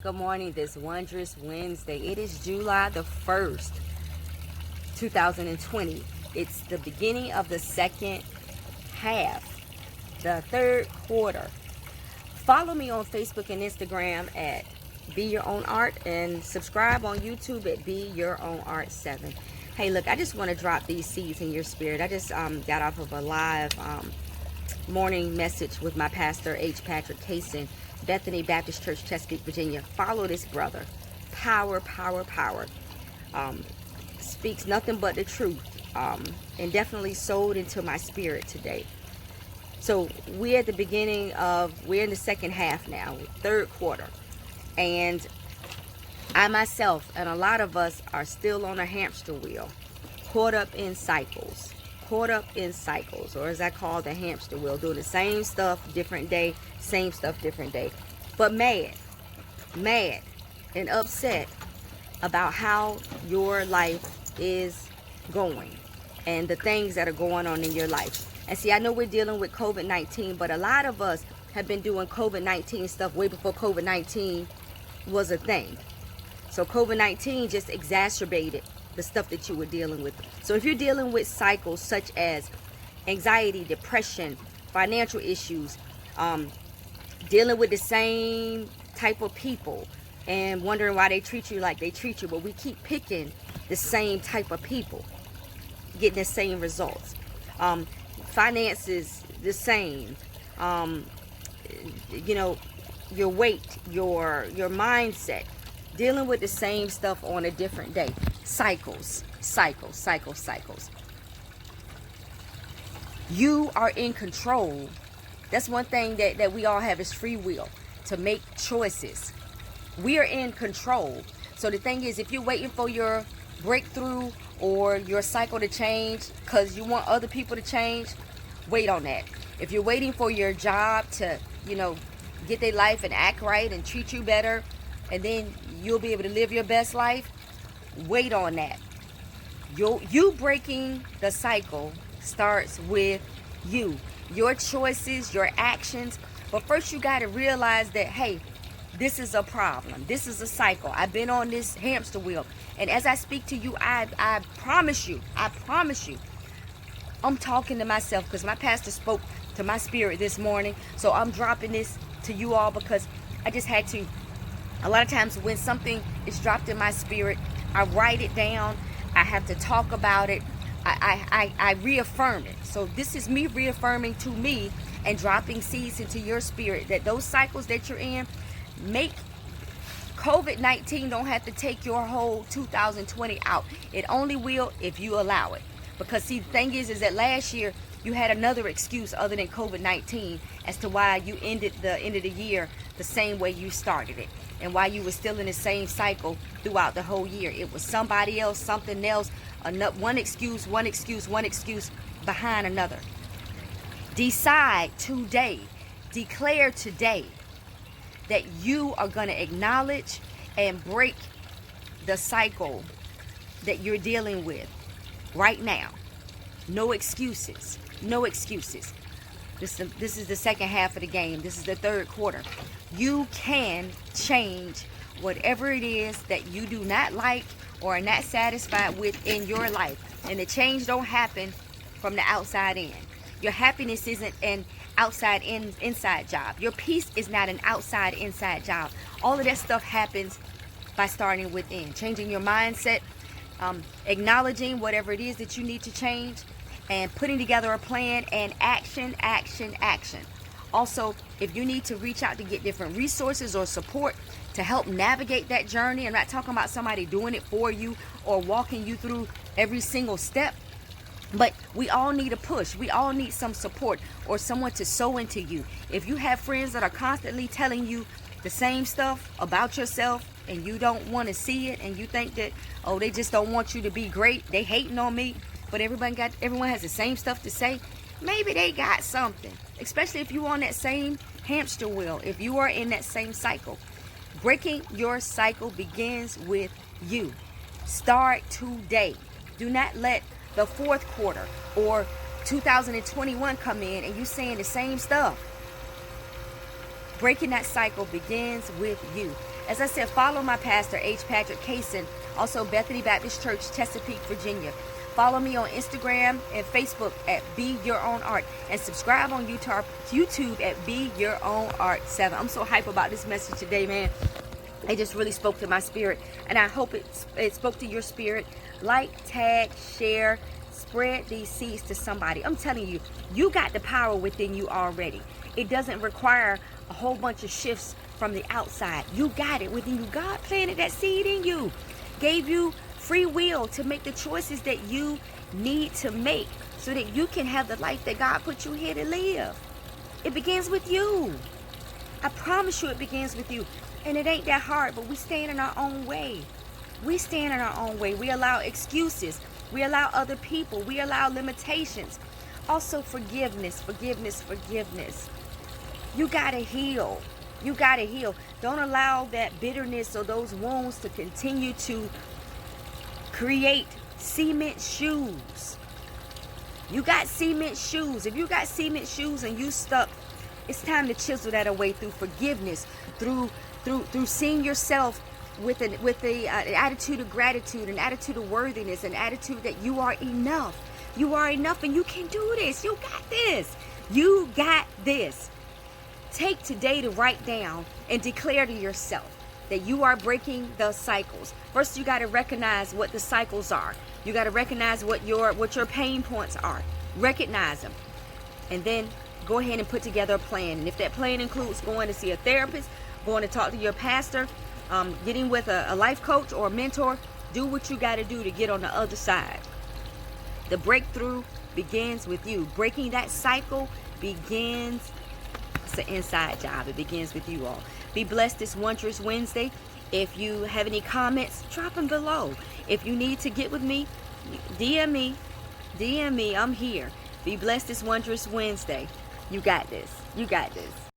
Good morning, this wondrous Wednesday. It is July the 1st, 2020. It's the beginning of the second half, the third quarter. Follow me on Facebook and Instagram at Be Your Own Art and subscribe on YouTube at Be Your Own Art 7. Hey, look, I just want to drop these seeds in your spirit. I just got off of a live morning message with my pastor, H. Patrick Kaysen, Bethany Baptist Church, Chesapeake, Virginia. Follow this brother. Power, power, power. Speaks nothing but the truth. And definitely sold into my spirit today. So we're at the beginning we're in the second half now, third quarter. And I myself and a lot of us are still on a hamster wheel, caught up in cycles. Or as I call the hamster wheel, doing the same stuff, different day, same stuff, different day. But mad and upset about how your life is going and the things that are going on in your life. And see, I know we're dealing with COVID-19, but a lot of us have been doing COVID-19 stuff way before COVID-19 was a thing. So COVID-19 just exacerbated the stuff that you were dealing with. So if you're dealing with cycles such as anxiety, depression, financial issues, dealing with the same type of people and wondering why they treat you like they treat you, but we keep picking the same type of people, getting the same results. Finances the same. Your weight, your mindset, dealing with the same stuff on a different day. Cycles. You are in control. That's one thing that we all have is free will to make choices. We are in control. So the thing is, if you're waiting for your breakthrough or your cycle to change because you want other people to change, wait on that. If you're waiting for your job to, get their life and act right and treat you better, and then you'll be able to live your best life, wait on that. You breaking the cycle starts with you. Your choices, your actions. But first you got to realize that, hey, this is a problem. This is a cycle. I've been on this hamster wheel. And as I speak to you, I promise you, I'm talking to myself because my pastor spoke to my spirit this morning. So I'm dropping this to you all because I just had to. A lot of times when something is dropped in my spirit, I write it down. I have to talk about it. I reaffirm it. So this is me reaffirming to me and dropping seeds into your spirit that those cycles that you're in, make COVID-19 don't have to take your whole 2020 out. It only will if you allow it. Because see, the thing is that last year you had another excuse other than COVID-19 as to why you ended the end of the year the same way you started it. And why you were still in the same cycle throughout the whole year. It was somebody else, something else, one excuse behind another. Decide today, declare today that you are going to acknowledge and break the cycle that you're dealing with right now. No excuses. This is the second half of the game. This is the third quarter. You can change whatever it is that you do not like or are not satisfied with in your life. And the change don't happen from the outside in. Your happiness isn't an outside inside job. Your peace is not an outside inside job. All of that stuff happens by starting within. Changing your mindset, acknowledging whatever it is that you need to change, and putting together a plan and action. Also, if you need to reach out to get different resources or support to help navigate that journey, I'm not talking about somebody doing it for you or walking you through every single step, but we all need a push. We all need some support or someone to sow into you. If you have friends that are constantly telling you the same stuff about yourself and you don't want to see it and you think that, oh, they just don't want you to be great, they hating on me, but everyone has the same stuff to say, maybe they got something. Especially if you're on that same hamster wheel, if you are in that same cycle. Breaking your cycle begins with you. Start today. Do not let the fourth quarter or 2021 come in and you saying the same stuff. Breaking that cycle begins with you. As I said, follow my pastor, H. Patrick Kaysen, also Bethany Baptist Church, Chesapeake, Virginia. Follow me on Instagram and Facebook at Be Your Own Art, and subscribe on YouTube at Be Your Own Art 7. I'm so hype about this message today, man. It just really spoke to my spirit, and I hope it spoke to your spirit. Like, tag, share, spread these seeds to somebody. I'm telling you, you got the power within you already. It doesn't require a whole bunch of shifts from the outside. You got it within you. God planted that seed in you, gave you free will to make the choices that you need to make so that you can have the life that God put you here to live. It begins with you. I promise you it begins with you. And it ain't that hard, but we stand in our own way. We stand in our own way. We allow excuses. We allow other people. We allow limitations. Also forgiveness, forgiveness, forgiveness. You gotta heal. You gotta heal. Don't allow that bitterness or those wounds to continue to create cement shoes. You got cement shoes. If you got cement shoes and you stuck, it's time to chisel that away through forgiveness, through seeing yourself with an attitude of gratitude, an attitude of worthiness, an attitude that you are enough. You are enough and you can do this. You got this. You got this. Take today to write down and declare to yourself that you are breaking the cycles. First, you got to recognize what the cycles are. You got to recognize what your pain points are. Recognize them. And then go ahead and put together a plan. And if that plan includes going to see a therapist, going to talk to your pastor, getting with a life coach or a mentor, do what you got to do to get on the other side. The breakthrough begins with you. Breaking that cycle begins. It's an inside job. It begins with you all. Be blessed this wondrous Wednesday. If you have any comments, drop them below. If you need to get with me, DM me. I'm here. Be blessed this wondrous Wednesday. You got this. You got this.